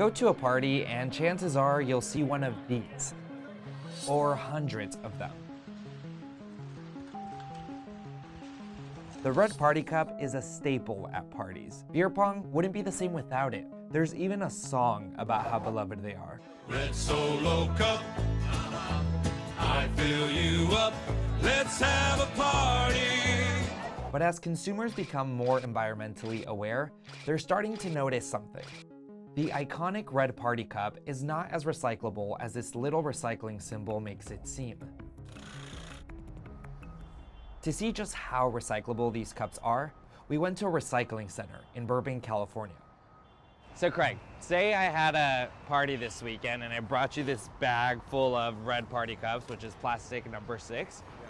Go to a party and chances are you'll see one of these, or hundreds of them. The red party cup is a staple at parties. Beer pong wouldn't be the same without it. There's even a song about how beloved they are. Red Solo Cup, I fill you up, let's have a party. But as consumers become more environmentally aware, they're starting to notice something. The iconic red party cup is not as recyclable as this little recycling symbol makes it seem. To see just how recyclable these cups are, we went to a recycling center in Burbank, California. So Craig, say I had a party this weekend and I brought you this bag full of red party cups, which is plastic number 6. Yeah.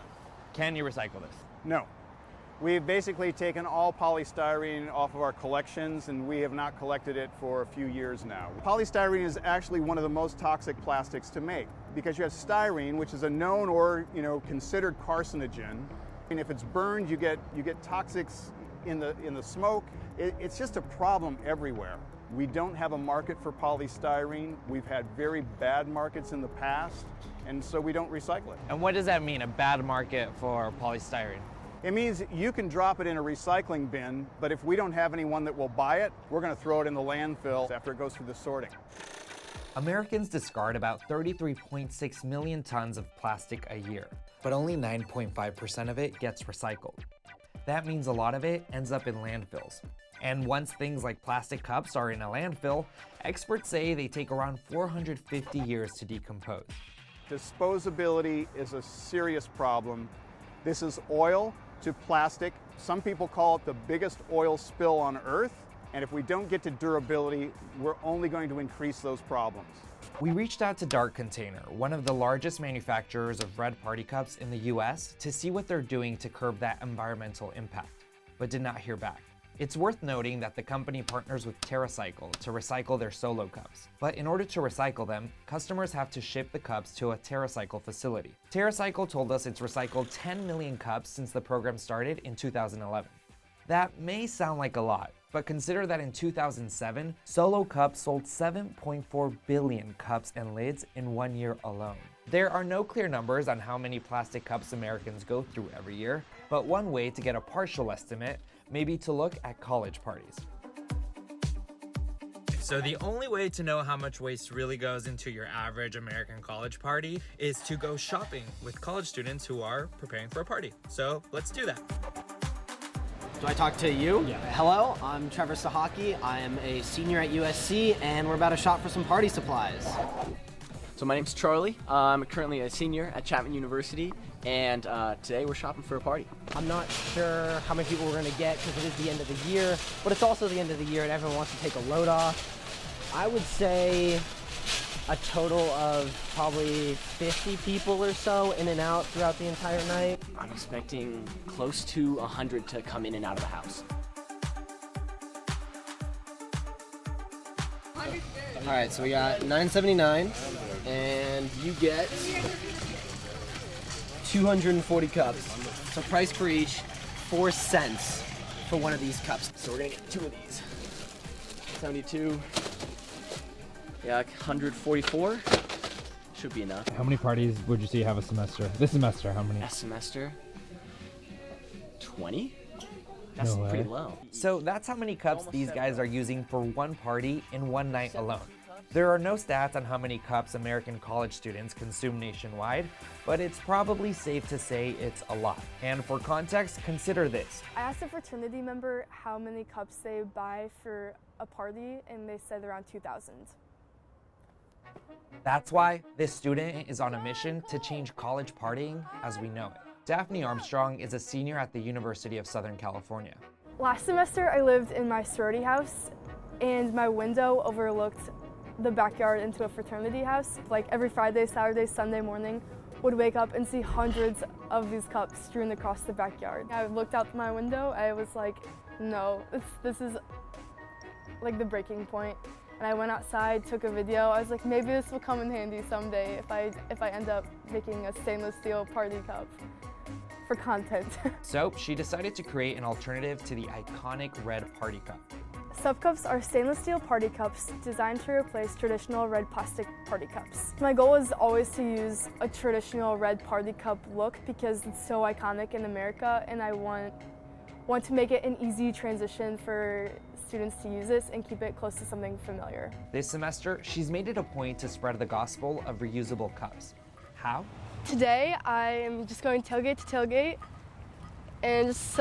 Can you recycle this? No. We've basically taken all polystyrene off of our collections, and we have not collected it for a few years now. Polystyrene is actually one of the most toxic plastics to make because you have styrene, which is a known or considered carcinogen. And if it's burned, you get toxics in the smoke. It's just a problem everywhere. We don't have a market for polystyrene. We've had very bad markets in the past, and so we don't recycle it. And what does that mean, a bad market for polystyrene? It means you can drop it in a recycling bin, but if we don't have anyone that will buy it, we're going to throw it in the landfill after it goes through the sorting. Americans discard about 33.6 million tons of plastic a year, but only 9.5% of it gets recycled. That means a lot of it ends up in landfills. And once things like plastic cups are in a landfill, experts say they take around 450 years to decompose. Disposability is a serious problem. This is oil to plastic. Some people call it the biggest oil spill on Earth. And if we don't get to durability, we're only going to increase those problems. We reached out to Dark Container, one of the largest manufacturers of red party cups in the US, to see what they're doing to curb that environmental impact, but did not hear back. It's worth noting that the company partners with TerraCycle to recycle their solo cups. But in order to recycle them, customers have to ship the cups to a TerraCycle facility. TerraCycle told us it's recycled 10 million cups since the program started in 2011. That may sound like a lot, but consider that in 2007, Solo Cups sold 7.4 billion cups and lids in 1 year alone. There are no clear numbers on how many plastic cups Americans go through every year, but one way to get a partial estimate may be to look at college parties. So the only way to know how much waste really goes into your average American college party is to go shopping with college students who are preparing for a party. So let's do that. Do I talk to you? Yeah. Hello, I'm TREVOR SOCHOCKI. I am a senior at USC, and we're about to shop for some party supplies. So my name's Charlie. I'm currently a senior at Chapman University, and today we're shopping for a party. I'm not sure how many people we're going to get because it is the end of the year, but it's also the end of the year and everyone wants to take a load off. I would say a total of probably 50 people or so in and out throughout the entire night. I'm expecting close to 100 to come in and out of the house. All right, so we got $9.79, and you get 240 cups. So price per each, 4 cents for one of these cups. So we're gonna get 2 of these. 72, yeah, like 144. Should be enough. How many parties would you say you have a semester? This semester, how many? A semester? 20? That's No way. pretty low. So that's how many cups these guys are using for one party in one night alone. There are no stats on how many cups American college students consume nationwide, but it's probably safe to say it's a lot. And for context, consider this. I asked a fraternity member how many cups they buy for a party, and they said around 2,000. That's why this student is on a mission to change college partying as we know it. Daphne Armstrong is a senior at the University of Southern California. Last semester, I lived in my sorority house, and my window overlooked the backyard into a fraternity house. Like every Friday, Saturday, Sunday morning, would wake up and see hundreds of these cups strewn across the backyard. I looked out my window, I was like, no, this is like the breaking point. And I went outside, took a video. I was like, maybe this will come in handy someday if I end up making a stainless steel party cup for content. So she decided to create an alternative to the iconic red party cup. Sup cups are stainless steel party cups designed to replace traditional red plastic party cups. My goal is always to use a traditional red party cup look because it's so iconic in America, and I want to make it an easy transition for students to use this and keep it close to something familiar. This semester, she's made it a point to spread the gospel of reusable cups. How? Today, I am just going tailgate to tailgate and just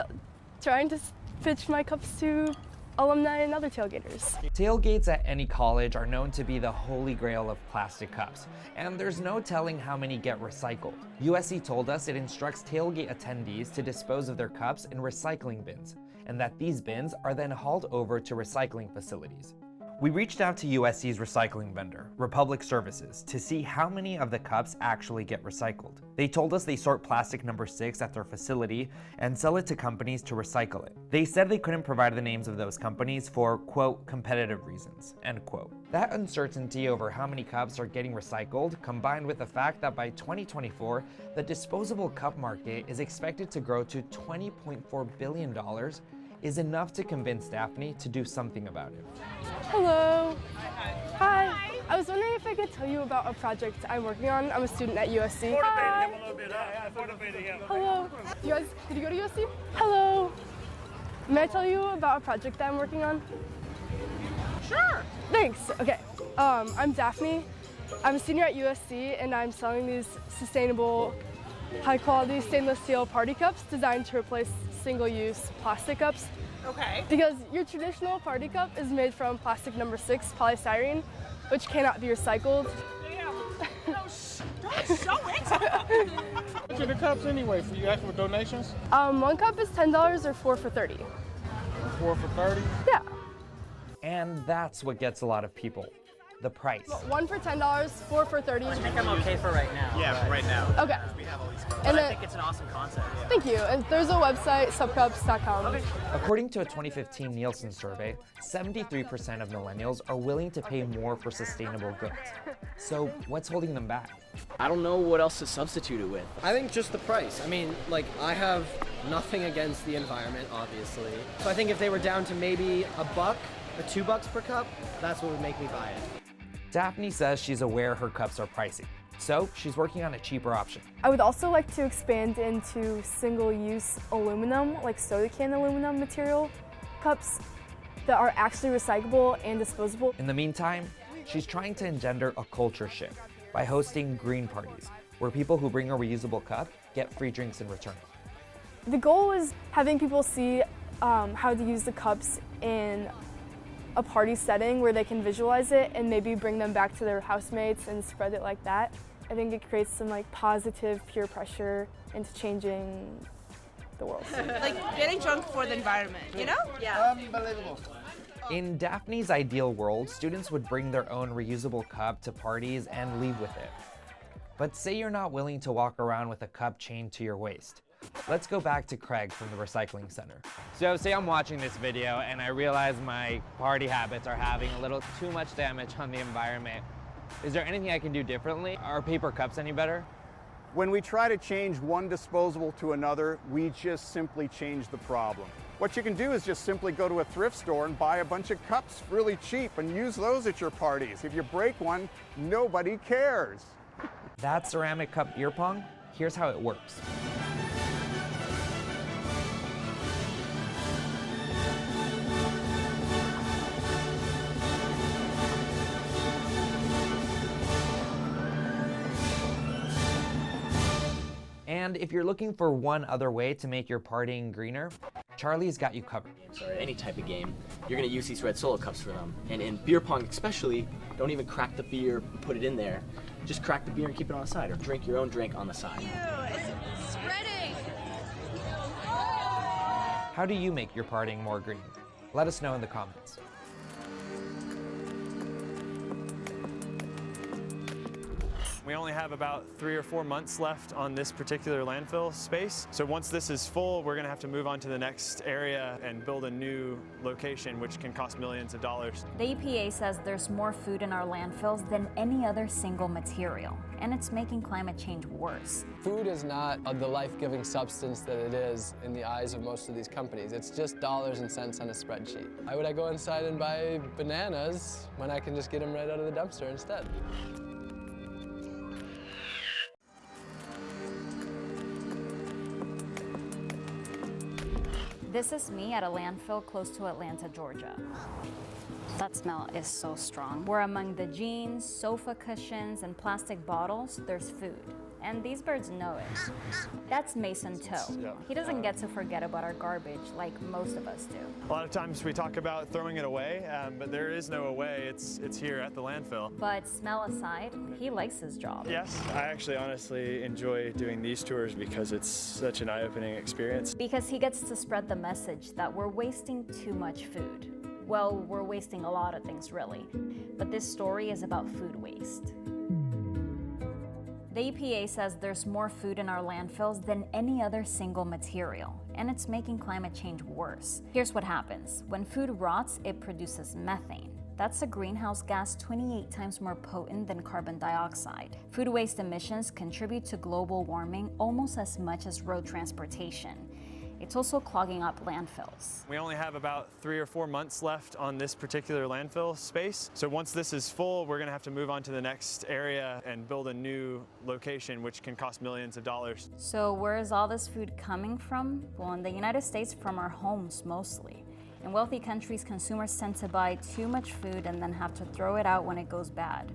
trying to pitch my cups to alumni and other tailgaters. Tailgates at any college are known to be the holy grail of plastic cups, and there's no telling how many get recycled. USC told us it instructs tailgate attendees to dispose of their cups in recycling bins, and that these bins are then hauled over to recycling facilities. We reached out to USC's recycling vendor, Republic Services, to see how many of the cups actually get recycled. They told us they sort plastic number 6 at their facility and sell it to companies to recycle it. They said they couldn't provide the names of those companies for, quote, competitive reasons, end quote. That uncertainty over how many cups are getting recycled, combined with the fact that by 2024, the disposable cup market is expected to grow to $20.4 billion, is enough to convince Daphne to do something about it. Hello. Hi. I was wondering if I could tell you about a project I'm working on. I'm a student at USC. Hi. Hello. Did you go to USC? Hello. May I tell you about a project that I'm working on? Sure. Thanks. Okay. I'm Daphne. I'm a senior at USC, and I'm selling these sustainable, high-quality stainless steel party cups designed to replace single-use plastic cups. Okay. Because your traditional party cup is made from plastic number 6 polystyrene, which cannot be recycled. Yeah. So How much are the cups anyway? For you ask for donations? One cup is $10 or 4 for $30. 4 for 30? Yeah. And that's what gets a lot of people, the price. 1 for $10, 4 for $30. I think I'm okay for right now. Yeah, for right now. Okay. We have all these cups. But I think it's an awesome concept. Thank you. And there's a website, subcups.com. Okay. According to a 2015 Nielsen survey, 73% of millennials are willing to pay more for sustainable goods. So what's holding them back? I don't know what else to substitute it with. I think just the price. I mean, like, I have nothing against the environment, obviously. So I think if they were down to maybe $1 or $2 per cup, that's what would make me buy it. Daphne says she's aware her cups are pricey, so she's working on a cheaper option. I would also like to expand into single-use aluminum, like soda can aluminum material cups that are actually recyclable and disposable. In the meantime, she's trying to engender a culture shift by hosting green parties, where people who bring a reusable cup get free drinks in return. The goal is having people see how to use the cups in a party setting where they can visualize it and maybe bring them back to their housemates and spread it like that. I think it creates some like positive peer pressure into changing the world. like getting drunk for the environment, you know? Yeah. Unbelievable. In Daphne's ideal world, students would bring their own reusable cup to parties and leave with it. But say you're not willing to walk around with a cup chained to your waist. Let's go back to Craig from the recycling center. So say I'm watching this video and I realize my party habits are having a little too much damage on the environment. Is there anything I can do differently? Are paper cups any better? When we try to change one disposable to another, we just simply change the problem. What you can do is just simply go to a thrift store and buy a bunch of cups really cheap and use those at your parties. If you break one, nobody cares. That ceramic cup beer pong? Here's how it works. And if you're looking for one other way to make your partying greener, Charlie's got you covered. Or any type of game, you're gonna use these red Solo cups for them. And in beer pong especially, don't even crack the beer, put it in there. Just crack the beer and keep it on the side, or drink your own drink on the side. It's spreading. How do you make your partying more green? Let us know in the comments. We only have about 3 or 4 months left on this particular landfill space. So once this is full, we're going to have to move on to the next area and build a new location, which can cost millions of dollars. The EPA says there's more food in our landfills than any other single material, and it's making climate change worse. Food is not the life-giving substance that it is in the eyes of most of these companies. It's just dollars and cents on a spreadsheet. Why would I go inside and buy bananas when I can just get them right out of the dumpster instead? This is me at a landfill close to Atlanta, Georgia. That smell is so strong. Where among the jeans, sofa cushions, and plastic bottles, there's food. And these birds know it. That's Mason Toe. He doesn't get to forget about our garbage like most of us do. A lot of times we talk about throwing it away, but there is no away. It's here at the landfill. But smell aside, he likes his job. Yes, I actually honestly enjoy doing these tours because it's such an eye-opening experience. Because he gets to spread the message that we're wasting too much food. Well, we're wasting a lot of things, really. But this story is about food waste. The EPA says there's more food in our landfills than any other single material, and it's making climate change worse. Here's what happens. When food rots, it produces methane. That's a greenhouse gas 28 times more potent than carbon dioxide. Food waste emissions contribute to global warming almost as much as road transportation. It's also clogging up landfills. We only have about 3 or 4 months left on this particular landfill space. So once this is full, we're going to have to move on to the next area and build a new location, which can cost millions of dollars. So where is all this food coming from? Well, in the United States, from our homes mostly. In wealthy countries, consumers tend to buy too much food and then have to throw it out when it goes bad.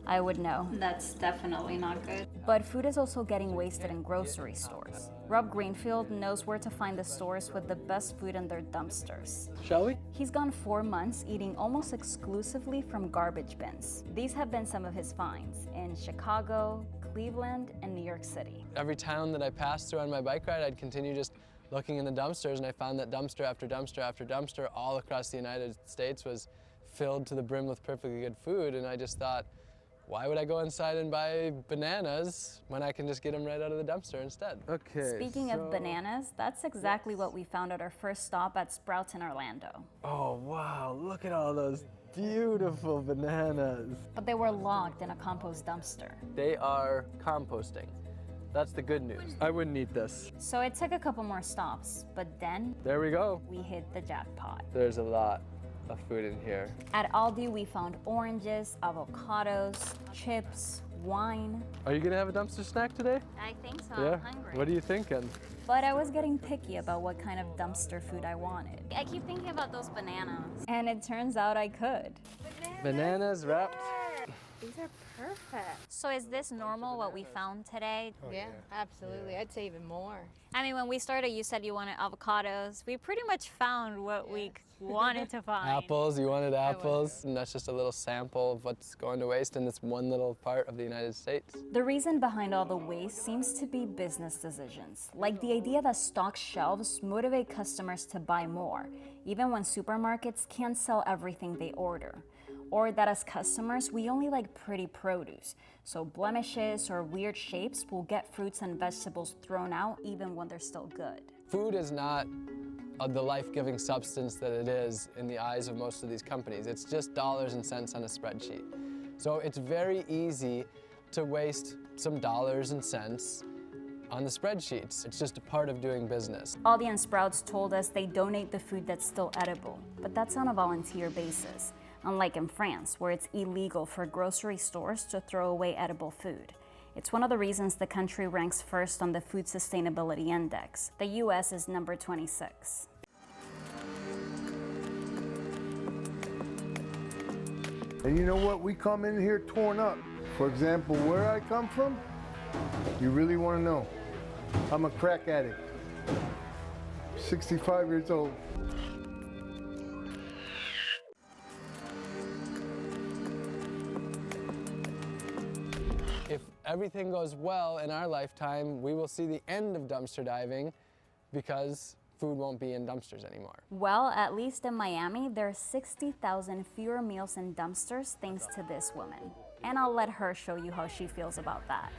I would know. That's definitely not good. But food is also getting wasted in grocery stores. Rob Greenfield knows where to find the stores with the best food in their dumpsters. Shall we? He's gone 4 months eating almost exclusively from garbage bins. These have been some of his finds in Chicago, Cleveland, and New York City. Every town that I passed through on my bike ride, I'd continue just looking in the dumpsters, and I found that dumpster after dumpster after dumpster all across the United States was filled to the brim with perfectly good food, and I just thought, why would I go inside and buy bananas when I can just get them right out of the dumpster instead? Okay. Speaking of bananas, that's exactly what we found at our first stop at Sprouts in Orlando. Oh, wow, look at all those beautiful bananas. But they were locked in a compost dumpster. They are composting. That's the good news. I wouldn't eat this. So it took a couple more stops, but then there we go. We hit the jackpot. There's a lot of food in here. At Aldi, we found oranges, avocados, chips, wine. Are you gonna have a dumpster snack today? I think so. Yeah? I'm hungry. What are you thinking? But I was getting picky about what kind of dumpster food I wanted. I keep thinking about those bananas. And it turns out I could. Bananas wrapped. These are perfect. So is this normal, what we found today? Yeah, absolutely. I'd say even more. I mean, when we started, you said you wanted avocados. We pretty much found what we wanted to find. Apples, you wanted apples, and that's just a little sample of what's going to waste in this one little part of the United States. The reason behind all the waste seems to be business decisions, like the idea that stocked shelves motivate customers to buy more, even when supermarkets can't sell everything they order. Or that as customers, we only like pretty produce, so blemishes or weird shapes will get fruits and vegetables thrown out even when they're still good. Food is not the life-giving substance that it is in the eyes of most of these companies. It's just dollars and cents on a spreadsheet. So it's very easy to waste some dollars and cents on the spreadsheets. It's just a part of doing business. Aldi and Sprouts told us they donate the food that's still edible, but that's on a volunteer basis. Unlike in France, where it's illegal for grocery stores to throw away edible food. It's one of the reasons the country ranks first on the Food Sustainability Index. The US is number 26. And you know what? We come in here torn up. For example, where I come from, you really want to know. I'm a crack addict, 65 years old. If everything goes well in our lifetime, we will see the end of dumpster diving because food won't be in dumpsters anymore. Well, at least in Miami, there are 60,000 fewer meals in dumpsters thanks to this woman. And I'll let her show you how she feels about that.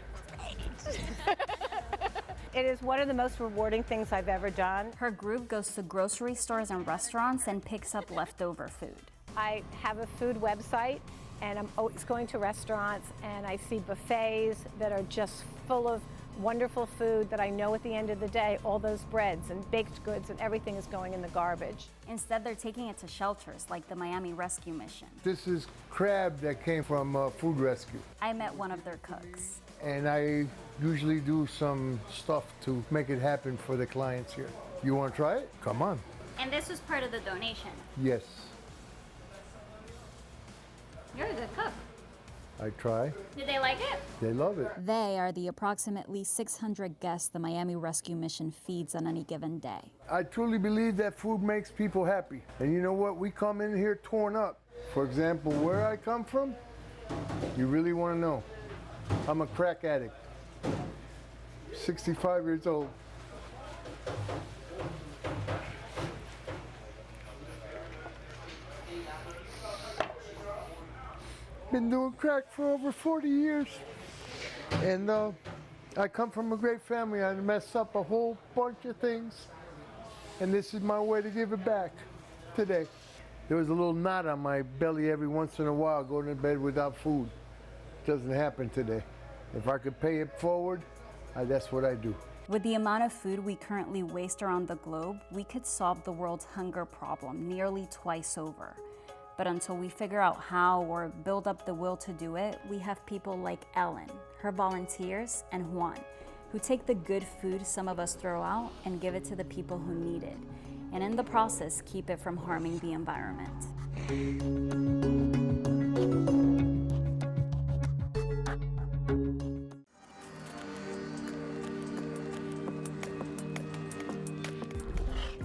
It is one of the most rewarding things I've ever done. Her group goes to grocery stores and restaurants and picks up leftover food. I have a food website, and I'm always going to restaurants, and I see buffets that are just full of wonderful food that I know at the end of the day, all those breads and baked goods and everything is going in the garbage. Instead, they're taking it to shelters like the Miami Rescue Mission. This is crab that came from food rescue. I met one of their cooks. And I usually do some stuff to make it happen for the clients here. You want to try it? Come on. And this was part of the donation. Yes, You're a good cook. I try. Did they like it? They love it. They are the approximately 600 guests the Miami Rescue Mission feeds on any given day. I truly believe that food makes people happy. And you know what? We come in here torn up. For example, where I come from, you really want to know. I'm a crack addict, 65 years old. Been doing crack for over 40 years. And I come from a great family. I messed up a whole bunch of things. And this is my way to give it back today. There was a little knot on my belly every once in a while going to bed without food. Doesn't happen today. If I could pay it forward, that's what I do. With the amount of food we currently waste around the globe, we could solve the world's hunger problem nearly twice over. But until we figure out how or build up the will to do it, we have people like Ellen, her volunteers, and Juan, who take the good food some of us throw out and give it to the people who need it, and in the process keep it from harming the environment.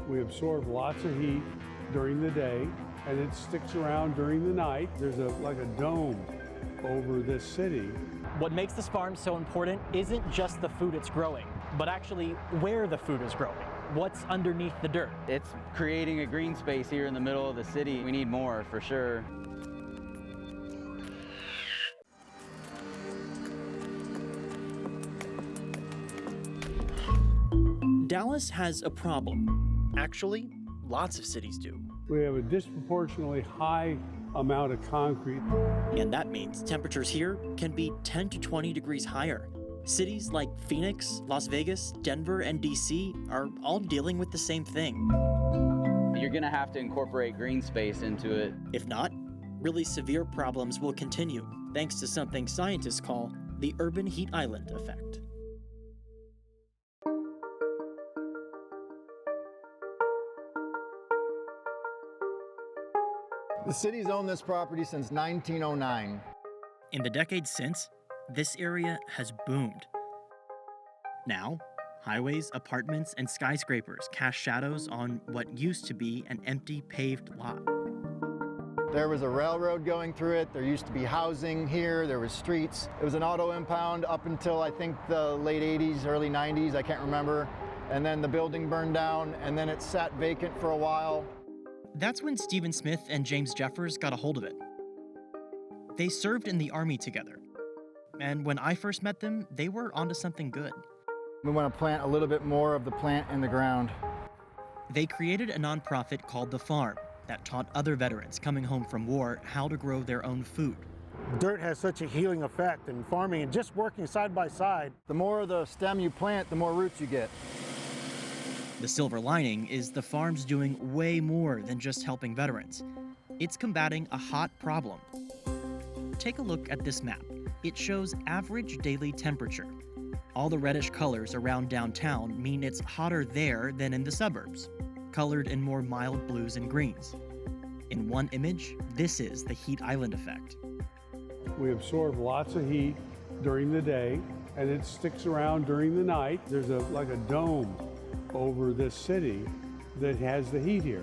We absorb lots of heat during the day, and it sticks around during the night. There's like a dome over this city. What makes this farm so important isn't just the food it's growing, but actually where the food is growing. What's underneath the dirt? It's creating a green space here in the middle of the city. We need more, for sure. Dallas has a problem. Actually, lots of cities do. We have a disproportionately high amount of concrete. And that means temperatures here can be 10 to 20 degrees higher. Cities like Phoenix, Las Vegas, Denver, and DC are all dealing with the same thing. You're gonna have to incorporate green space into it. If not, really severe problems will continue, thanks to something scientists call the urban heat island effect. The city's owned this property since 1909. In the decades since, this area has boomed. Now, highways, apartments, and skyscrapers cast shadows on what used to be an empty paved lot. There was a railroad going through it. There used to be housing here. There was streets. It was an auto impound up until I think the late 80s, early 90s, I can't remember. And then the building burned down, and then it sat vacant for a while. That's when Stephen Smith and James Jeffers got a hold of it. They served in the Army together. And when I first met them, they were onto something good. We want to plant a little bit more of the plant in the ground. They created a nonprofit called The Farm that taught other veterans coming home from war how to grow their own food. Dirt has such a healing effect in farming, and just working side by side. The more of the stem you plant, the more roots you get. The silver lining is the farm's doing way more than just helping veterans. It's combating a hot problem. Take a look at this map. It shows average daily temperature. All the reddish colors around downtown mean it's hotter there than in the suburbs, colored in more mild blues and greens. In one image, this is the heat island effect. We absorb lots of heat during the day, and it sticks around during the night. There's like a dome over this city that has the heat here.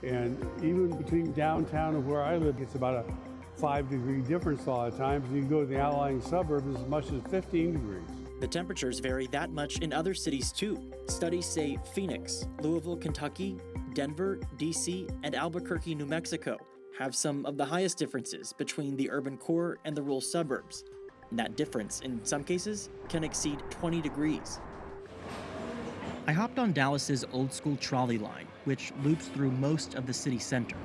And even between downtown and where I live, it's about a 5-degree difference a lot of times. You can go to the outlying suburbs as much as 15 degrees. The temperatures vary that much in other cities too. Studies say Phoenix, Louisville, Kentucky, Denver, DC, and Albuquerque, New Mexico have some of the highest differences between the urban core and the rural suburbs. And that difference, in some cases, can exceed 20 degrees. I hopped on Dallas's old-school trolley line, which loops through most of the city center.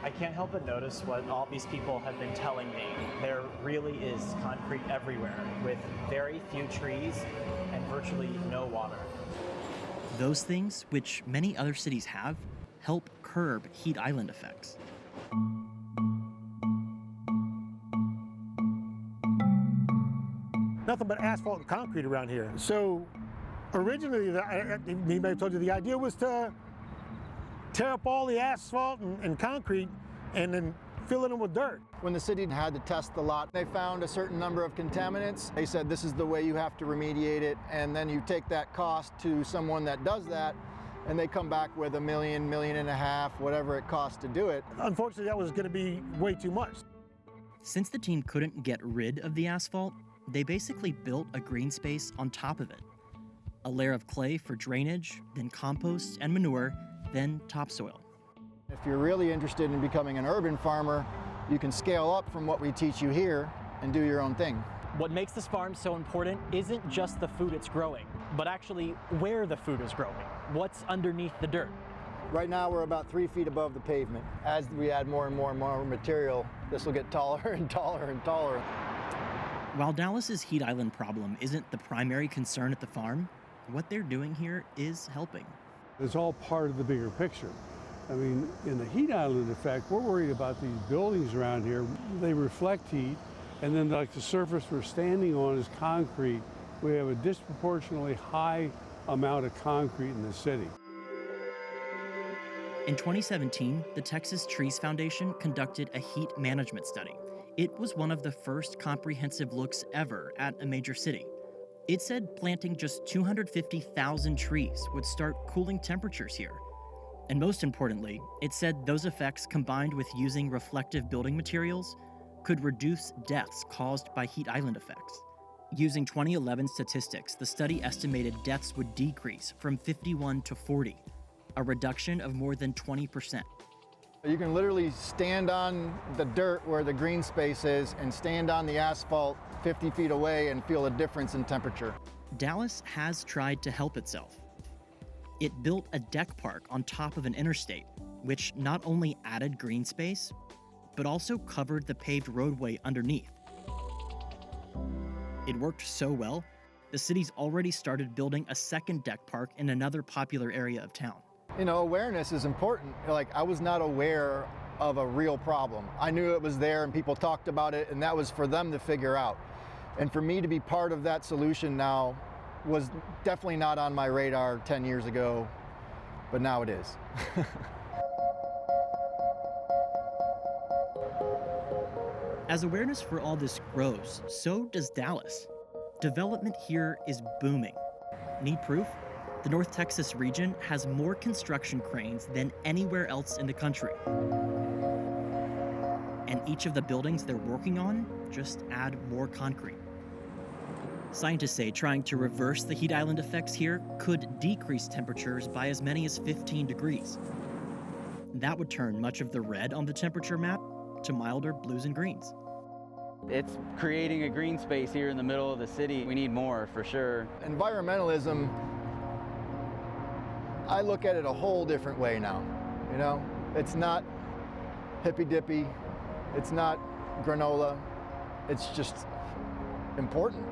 I can't help but notice what all these people have been telling me. There really is concrete everywhere, with very few trees and virtually no water. Those things, which many other cities have, help curb heat island effects. Nothing but asphalt and concrete around here. So originally, anybody told you the idea was to tear up all the asphalt and concrete and then fill it in with dirt. When the city had to test the lot, they found a certain number of contaminants. They said this is the way you have to remediate it, and then you take that cost to someone that does that, and they come back with $1 million, $1.5 million, whatever it costs to do it. Unfortunately, that was going to be way too much. Since the team couldn't get rid of the asphalt, they basically built a green space on top of it. A layer of clay for drainage, then compost and manure, then topsoil. If you're really interested in becoming an urban farmer, you can scale up from what we teach you here and do your own thing. What makes this farm so important isn't just the food it's growing, but actually where the food is growing, what's underneath the dirt. Right now we're about 3 feet above the pavement. As we add more and more and more material, this will get taller and taller and taller. While Dallas's heat island problem isn't the primary concern at the farm, what they're doing here is helping. It's all part of the bigger picture. I mean, in the heat island effect, we're worried about these buildings around here. They reflect heat, and then like the surface we're standing on is concrete. We have a disproportionately high amount of concrete in the city. In 2017, the Texas Trees Foundation conducted a heat management study. It was one of the first comprehensive looks ever at a major city. It said planting just 250,000 trees would start cooling temperatures here. And most importantly, it said those effects combined with using reflective building materials could reduce deaths caused by heat island effects. Using 2011 statistics, the study estimated deaths would decrease from 51 to 40, a reduction of more than 20%. You can literally stand on the dirt where the green space is and stand on the asphalt 50 feet away and feel a difference in temperature. Dallas has tried to help itself. It built a deck park on top of an interstate, which not only added green space, but also covered the paved roadway underneath. It worked so well, the city's already started building a second deck park in another popular area of town. You know, awareness is important. Like, I was not aware of a real problem. I knew it was there and people talked about it, and that was for them to figure out. And for me to be part of that solution now was definitely not on my radar 10 years ago, but now it is. As awareness for all this grows, so does Dallas. Development here is booming. Need proof? The North Texas region has more construction cranes than anywhere else in the country. And each of the buildings they're working on just add more concrete. Scientists say trying to reverse the heat island effects here could decrease temperatures by as many as 15 degrees. That would turn much of the red on the temperature map to milder blues and greens. It's creating a green space here in the middle of the city. We need more, for sure. Environmentalism, I look at it a whole different way now, you know? It's not hippy-dippy, it's not granola, it's just important.